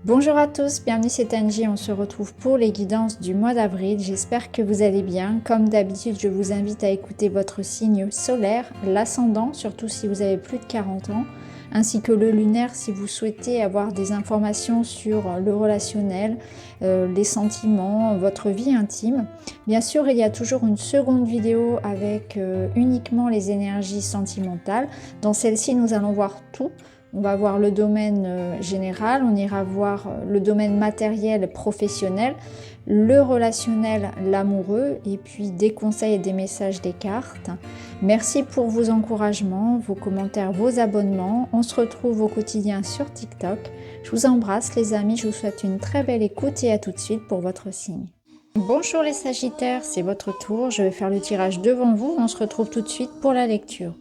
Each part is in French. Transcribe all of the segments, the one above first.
Bonjour à tous, bienvenue c'est Angie, on se retrouve pour les guidances du mois d'avril. J'espère que vous allez bien. Comme d'habitude, je vous invite à écouter votre signe solaire, l'ascendant, surtout si vous avez plus de 40 ans, ainsi que le lunaire si vous souhaitez avoir des informations sur le relationnel, les sentiments, votre vie intime. Bien sûr, il y a toujours une seconde vidéo avec uniquement les énergies sentimentales. Dans celle-ci, nous allons voir tout. On va voir le domaine général, on ira voir le domaine matériel, professionnel, le relationnel, l'amoureux, et puis des conseils et des messages des cartes. Merci pour vos encouragements, vos commentaires, vos abonnements. On se retrouve au quotidien sur TikTok. Je vous embrasse les amis, je vous souhaite une très belle écoute et à tout de suite pour votre signe. Bonjour les Sagittaires, c'est votre tour. Je vais faire le tirage devant vous. On se retrouve tout de suite pour la lecture.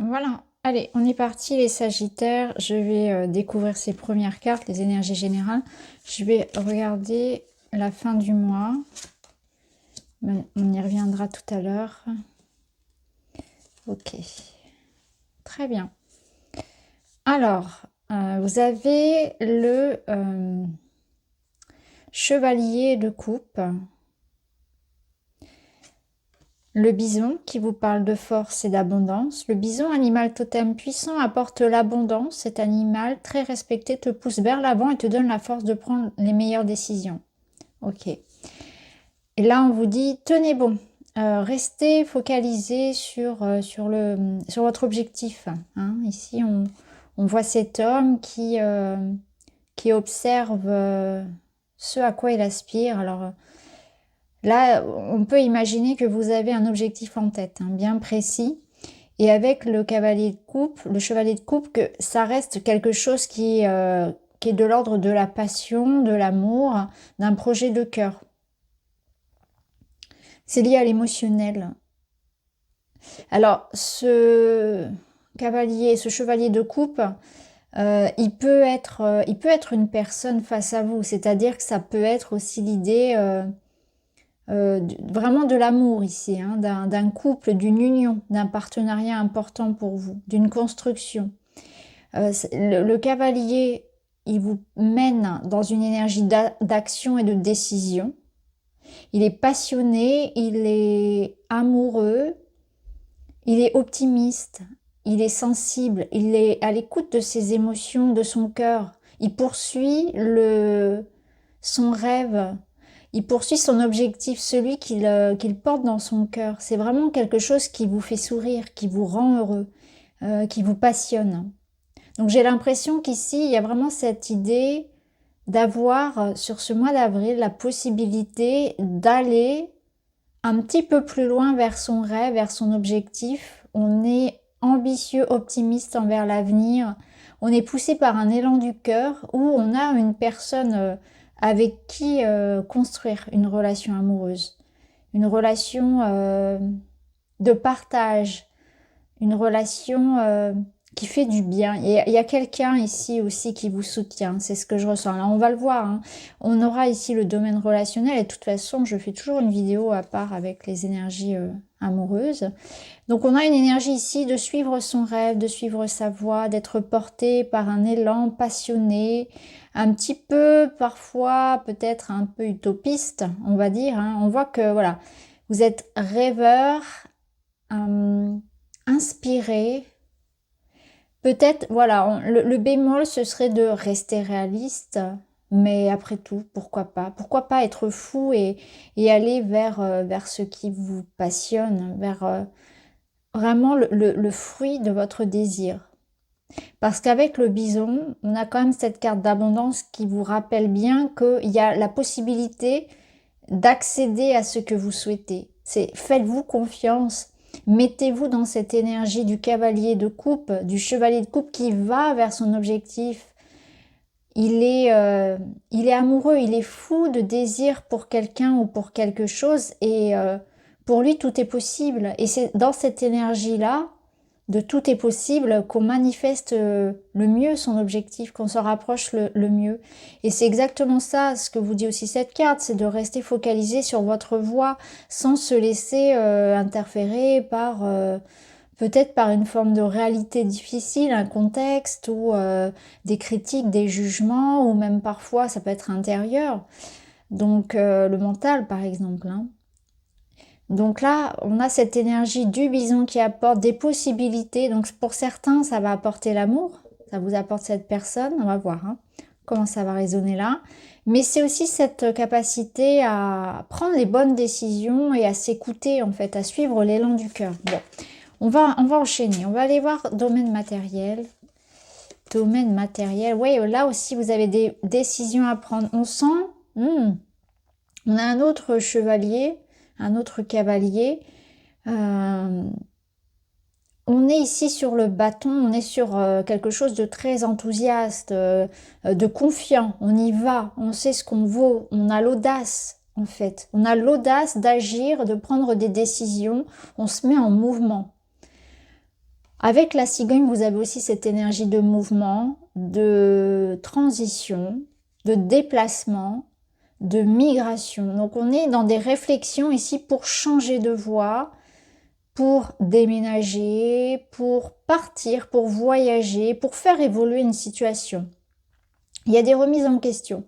Voilà, allez, on est parti les Sagittaires. Je vais découvrir ces premières cartes, les énergies générales. Je vais regarder la fin du mois. On y reviendra tout à l'heure. Ok, très bien. Alors, vous avez le chevalier de coupe. Le bison qui vous parle de force et d'abondance. Le bison, animal totem puissant, apporte l'abondance. Cet animal très respecté te pousse vers l'avant et te donne la force de prendre les meilleures décisions. Ok. Et là, on vous dit, tenez bon. Restez focalisé sur votre objectif. Hein. Ici, on voit cet homme qui observe ce à quoi il aspire. Alors, là, on peut imaginer que vous avez un objectif en tête, hein, bien précis. Et avec le cavalier de coupe, le chevalier de coupe, que ça reste quelque chose qui est de l'ordre de la passion, de l'amour, d'un projet de cœur. C'est lié à l'émotionnel. Alors, ce chevalier de coupe, il peut être une personne face à vous. C'est-à-dire que ça peut être aussi l'idée vraiment de l'amour ici, hein, d'un couple, d'une union, d'un partenariat important pour vous, d'une construction. Le cavalier, il vous mène dans une énergie d'action et de décision. Il est passionné, il est amoureux, il est optimiste, il est sensible, il est à l'écoute de ses émotions, de son cœur. Il poursuit son rêve, il poursuit son objectif, celui qu'il porte dans son cœur. C'est vraiment quelque chose qui vous fait sourire, qui vous rend heureux, qui vous passionne. Donc j'ai l'impression qu'ici, il y a vraiment cette idée d'avoir sur ce mois d'avril la possibilité d'aller un petit peu plus loin vers son rêve, vers son objectif. On est ambitieux, optimiste envers l'avenir. On est poussé par un élan du cœur où on a une personne avec qui construire une relation amoureuse. Une relation de partage. Une relation qui fait du bien. Il y a quelqu'un ici aussi qui vous soutient, c'est ce que je ressens. Là, on va le voir. Hein. On aura ici le domaine relationnel et de toute façon, je fais toujours une vidéo à part avec les énergies amoureuses. Donc, on a une énergie ici de suivre son rêve, de suivre sa voie, d'être porté par un élan passionné, un petit peu, parfois, peut-être un peu utopiste, on va dire. Hein. On voit que, voilà, vous êtes rêveur, inspiré. Peut-être, voilà, le bémol, ce serait de rester réaliste, mais après tout, pourquoi pas? Pourquoi pas être fou et aller vers ce qui vous passionne, vers vraiment le fruit de votre désir. Parce qu'avec le bison, on a quand même cette carte d'abondance qui vous rappelle bien qu'il y a la possibilité d'accéder à ce que vous souhaitez. C'est faites-vous confiance. Mettez-vous dans cette énergie du cavalier de coupe, du chevalier de coupe qui va vers son objectif. Il est amoureux, il est fou de désir pour quelqu'un ou pour quelque chose et pour lui tout est possible. Et c'est dans cette énergie-là de tout est possible, qu'on manifeste le mieux son objectif, qu'on se rapproche le mieux. Et c'est exactement ça, ce que vous dit aussi cette carte, c'est de rester focalisé sur votre voie, sans se laisser interférer par peut-être par une forme de réalité difficile, un contexte ou des critiques, des jugements, ou même parfois ça peut être intérieur. Donc le mental par exemple, hein. Donc là, on a cette énergie du bison qui apporte des possibilités. Donc pour certains, ça va apporter l'amour. Ça vous apporte cette personne. On va voir hein, comment ça va résonner là. Mais c'est aussi cette capacité à prendre les bonnes décisions et à s'écouter en fait, à suivre l'élan du cœur. Bon, on va enchaîner. On va aller voir domaine matériel. Domaine matériel. Oui, là aussi, vous avez des décisions à prendre. On sent... on a un autre chevalier, un autre cavalier. On est ici sur le bâton, on est sur quelque chose de très enthousiaste, de confiant. On y va, on sait ce qu'on vaut, on a l'audace en fait. On a l'audace d'agir, de prendre des décisions, on se met en mouvement. Avec la cigogne, vous avez aussi cette énergie de mouvement, de transition, de déplacement, de migration. Donc on est dans des réflexions ici pour changer de voie, pour déménager, pour partir, pour voyager, pour faire évoluer une situation. Il y a des remises en question.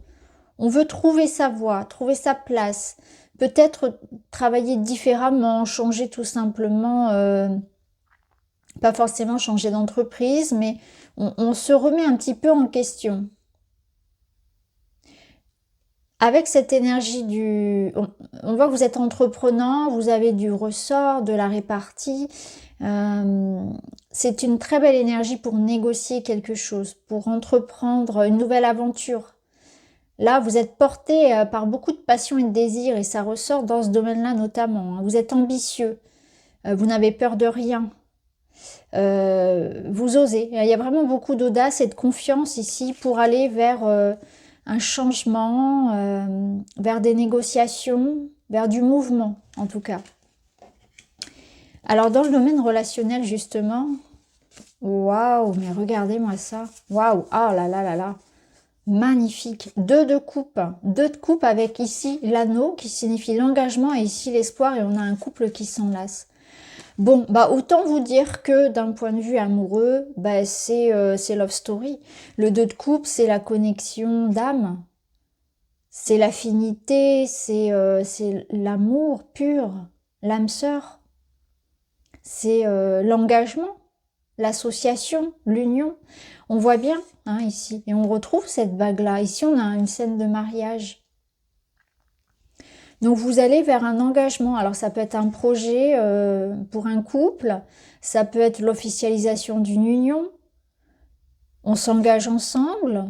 On veut trouver sa voie, trouver sa place, peut-être travailler différemment, changer tout simplement, pas forcément changer d'entreprise, mais on se remet un petit peu en question. Avec cette énergie on voit que vous êtes entreprenant, vous avez du ressort, de la répartie. C'est une très belle énergie pour négocier quelque chose, pour entreprendre une nouvelle aventure. Là, vous êtes porté par beaucoup de passion et de désir et ça ressort dans ce domaine-là notamment. Vous êtes ambitieux, vous n'avez peur de rien. Vous osez. Il y a vraiment beaucoup d'audace et de confiance ici pour aller vers un changement, vers des négociations, vers du mouvement en tout cas. Alors dans le domaine relationnel justement, waouh, mais regardez-moi ça, waouh, ah là là là là, magnifique, 2 de coupe, 2 de coupe avec ici l'anneau qui signifie l'engagement et ici l'espoir et on a un couple qui s'enlace. Bon, bah autant vous dire que d'un point de vue amoureux, bah c'est love story. Le 2 de coupe, c'est la connexion d'âme, c'est l'affinité, c'est l'amour pur, l'âme sœur, c'est l'engagement, l'association, l'union. On voit bien hein, ici, et on retrouve cette bague-là. Ici, on a une scène de mariage. Donc vous allez vers un engagement. Alors ça peut être un projet pour un couple, ça peut être l'officialisation d'une union, on s'engage ensemble,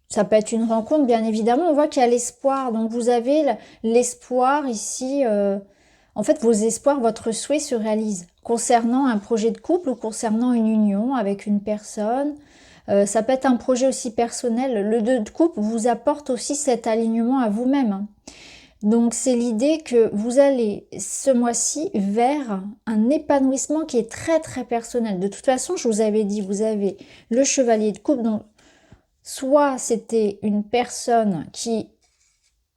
ça peut être une rencontre bien évidemment, on voit qu'il y a l'espoir. Donc vous avez l'espoir ici, en fait vos espoirs, votre souhait se réalise concernant un projet de couple ou concernant une union avec une personne. Ça peut être un projet aussi personnel. Le 2 de coupe vous apporte aussi cet alignement à vous-même, hein. Donc c'est l'idée que vous allez ce mois-ci vers un épanouissement qui est très très personnel. De toute façon, je vous avais dit, vous avez le chevalier de coupe. Donc soit c'était une personne qui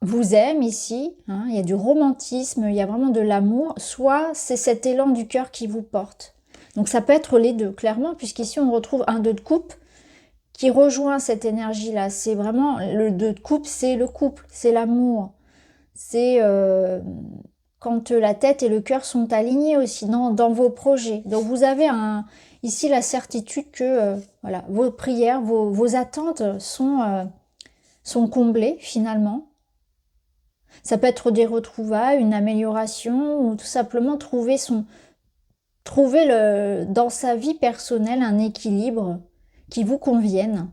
vous aime ici, hein, il y a du romantisme, il y a vraiment de l'amour, soit c'est cet élan du cœur qui vous porte. Donc ça peut être les deux, clairement, puisqu'ici on retrouve un 2 de coupe qui rejoint cette énergie-là. C'est vraiment, le 2 de coupe, c'est le couple, c'est l'amour. C'est quand la tête et le cœur sont alignés aussi dans vos projets. Donc vous avez ici la certitude que voilà, vos prières, vos attentes sont comblées finalement. Ça peut être des retrouvailles, une amélioration ou tout simplement trouver dans sa vie personnelle un équilibre qui vous convienne.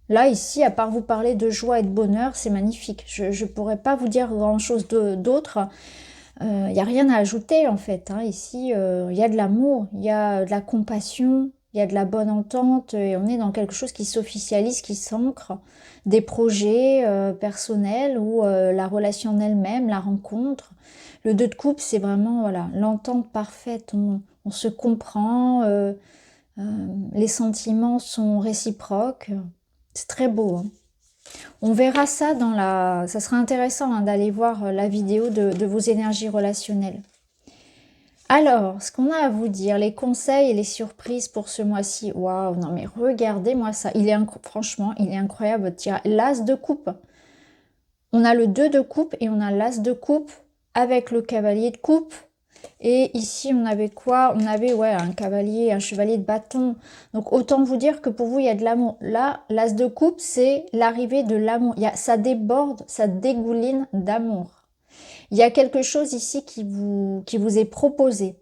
Là, ici, à part vous parler de joie et de bonheur, c'est magnifique. Je ne pourrais pas vous dire grand-chose d'autre. Il n'y a rien à ajouter, en fait, hein. Ici, il y a de l'amour, il y a de la compassion, il y a de la bonne entente. Et on est dans quelque chose qui s'officialise, qui s'ancre. Des projets personnels ou la relation en elle-même, la rencontre. Le 2 de coupe, c'est vraiment, voilà, l'entente parfaite. On se comprend, les sentiments sont réciproques. C'est très beau, hein. On verra ça dans la... Ça sera intéressant hein, d'aller voir la vidéo de vos énergies relationnelles. Alors, ce qu'on a à vous dire, les conseils et les surprises pour ce mois-ci. Waouh, non mais regardez-moi ça. Franchement, il est incroyable votre tirage. L'as de coupe. On a le 2 de coupe et on a l'as de coupe avec le cavalier de coupe. Et ici, on avait quoi? On avait, ouais, un cavalier, un chevalier de bâton. Donc, autant vous dire que pour vous, il y a de l'amour. Là, l'as de coupe, c'est l'arrivée de l'amour. Ça déborde, ça dégouline d'amour. Il y a quelque chose ici qui vous est proposé.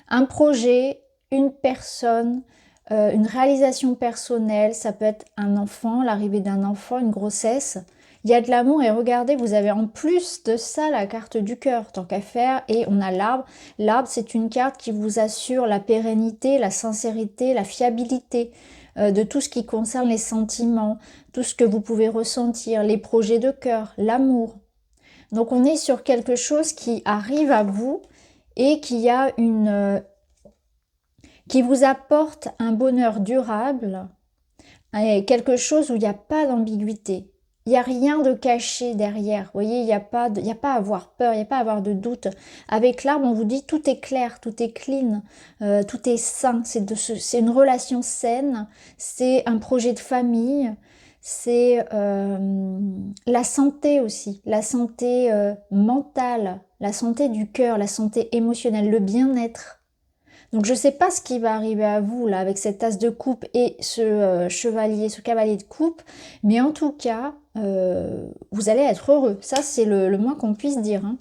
Un projet, une personne, une réalisation personnelle. Ça peut être un enfant, l'arrivée d'un enfant, une grossesse. Il y a de l'amour et regardez, vous avez en plus de ça la carte du cœur, tant qu'à faire. Et on a l'arbre. L'arbre, c'est une carte qui vous assure la pérennité, la sincérité, la fiabilité de tout ce qui concerne les sentiments, tout ce que vous pouvez ressentir, les projets de cœur, l'amour. Donc on est sur quelque chose qui arrive à vous et qui a qui vous apporte un bonheur durable et quelque chose où il n'y a pas d'ambiguïté. Il n'y a rien de caché derrière. Vous voyez, il n'y a pas à avoir peur, il n'y a pas à avoir de doute. Avec l'arbre, on vous dit tout est clair, tout est clean, tout est sain. C'est une relation saine, c'est un projet de famille, c'est la santé aussi, la santé mentale, la santé du cœur, la santé émotionnelle, le bien-être. Donc je ne sais pas ce qui va arriver à vous là avec cette as de coupe et ce chevalier, ce cavalier de coupe, mais en tout cas, vous allez être heureux. Ça, c'est le moins qu'on puisse dire, hein.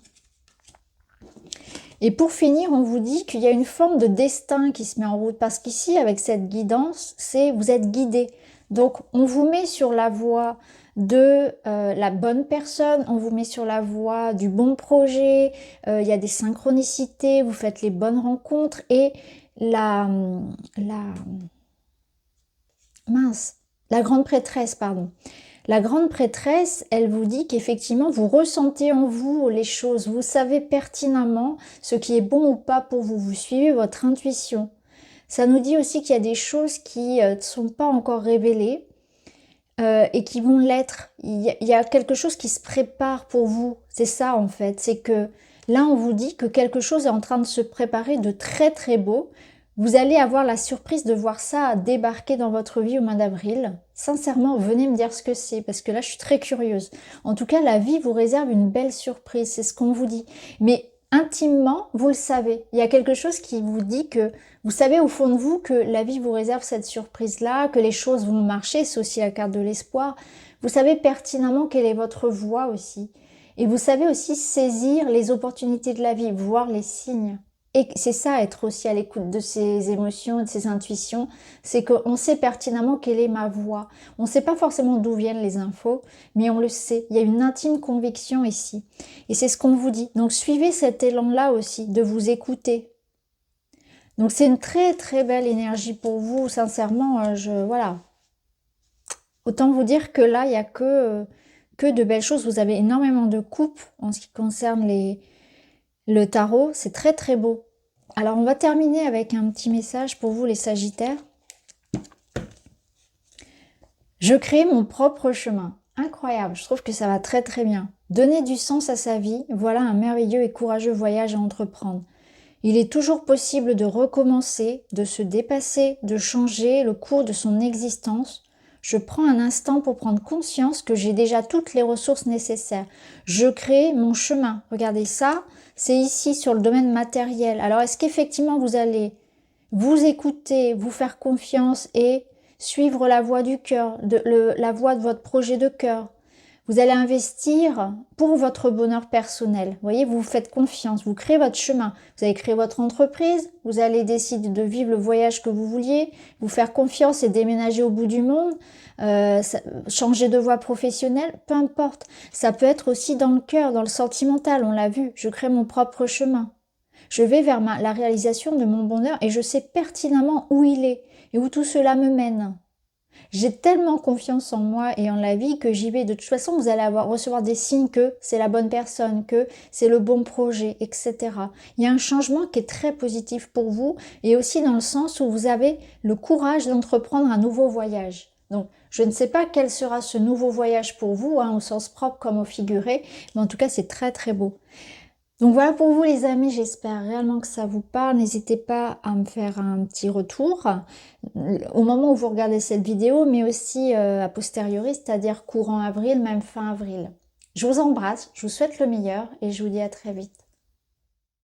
Et pour finir, on vous dit qu'il y a une forme de destin qui se met en route, parce qu'ici, avec cette guidance, vous êtes guidé. Donc, on vous met sur la voie de la bonne personne, on vous met sur la voie du bon projet, il y a des synchronicités, vous faites les bonnes rencontres, et la grande prêtresse, pardon. La grande prêtresse, elle vous dit qu'effectivement, vous ressentez en vous les choses. Vous savez pertinemment ce qui est bon ou pas pour vous. Vous suivez votre intuition. Ça nous dit aussi qu'il y a des choses qui ne sont pas encore révélées et qui vont l'être. Il y a quelque chose qui se prépare pour vous. C'est ça en fait. C'est que là, on vous dit que quelque chose est en train de se préparer de très très beau. Vous allez avoir la surprise de voir ça débarquer dans votre vie au mois d'avril. Sincèrement, venez me dire ce que c'est, parce que là, je suis très curieuse. En tout cas, la vie vous réserve une belle surprise, c'est ce qu'on vous dit. Mais intimement, vous le savez. Il y a quelque chose qui vous dit que vous savez au fond de vous que la vie vous réserve cette surprise-là, que les choses vont marcher, c'est aussi la carte de l'espoir. Vous savez pertinemment quelle est votre voie aussi. Et vous savez aussi saisir les opportunités de la vie, voir les signes. Et c'est ça, être aussi à l'écoute de ses émotions, de ses intuitions, c'est qu'on sait pertinemment quelle est ma voix. On ne sait pas forcément d'où viennent les infos, mais on le sait. Il y a une intime conviction ici. Et c'est ce qu'on vous dit. Donc suivez cet élan-là aussi, de vous écouter. Donc c'est une très très belle énergie pour vous, sincèrement, voilà. Autant vous dire que là, il n'y a que de belles choses. Vous avez énormément de coupes en ce qui concerne le tarot. C'est très très beau. Alors, on va terminer avec un petit message pour vous, les Sagittaires. Je crée mon propre chemin. Incroyable, je trouve que ça va très très bien. Donner du sens à sa vie, voilà un merveilleux et courageux voyage à entreprendre. Il est toujours possible de recommencer, de se dépasser, de changer le cours de son existence. Je prends un instant pour prendre conscience que j'ai déjà toutes les ressources nécessaires. Je crée mon chemin. Regardez ça, c'est ici sur le domaine matériel. Alors est-ce qu'effectivement vous allez vous écouter, vous faire confiance et suivre la voie du cœur, la voie de votre projet de cœur? Vous allez investir pour votre bonheur personnel. Vous voyez, vous vous faites confiance, vous créez votre chemin. Vous allez créer votre entreprise, vous allez décider de vivre le voyage que vous vouliez, vous faire confiance et déménager au bout du monde, changer de voie professionnelle, peu importe. Ça peut être aussi dans le cœur, dans le sentimental, on l'a vu. Je crée mon propre chemin. Je vais vers la réalisation de mon bonheur et je sais pertinemment où il est et où tout cela me mène. J'ai tellement confiance en moi et en la vie que j'y vais. De toute façon, vous allez recevoir des signes que c'est la bonne personne, que c'est le bon projet, etc. Il y a un changement qui est très positif pour vous et aussi dans le sens où vous avez le courage d'entreprendre un nouveau voyage. Donc, je ne sais pas quel sera ce nouveau voyage pour vous, hein, au sens propre comme au figuré, mais en tout cas, c'est très très beau. Donc voilà pour vous les amis, j'espère réellement que ça vous parle. N'hésitez pas à me faire un petit retour au moment où vous regardez cette vidéo, mais aussi a posteriori, c'est-à-dire courant avril, même fin avril. Je vous embrasse, je vous souhaite le meilleur et je vous dis à très vite.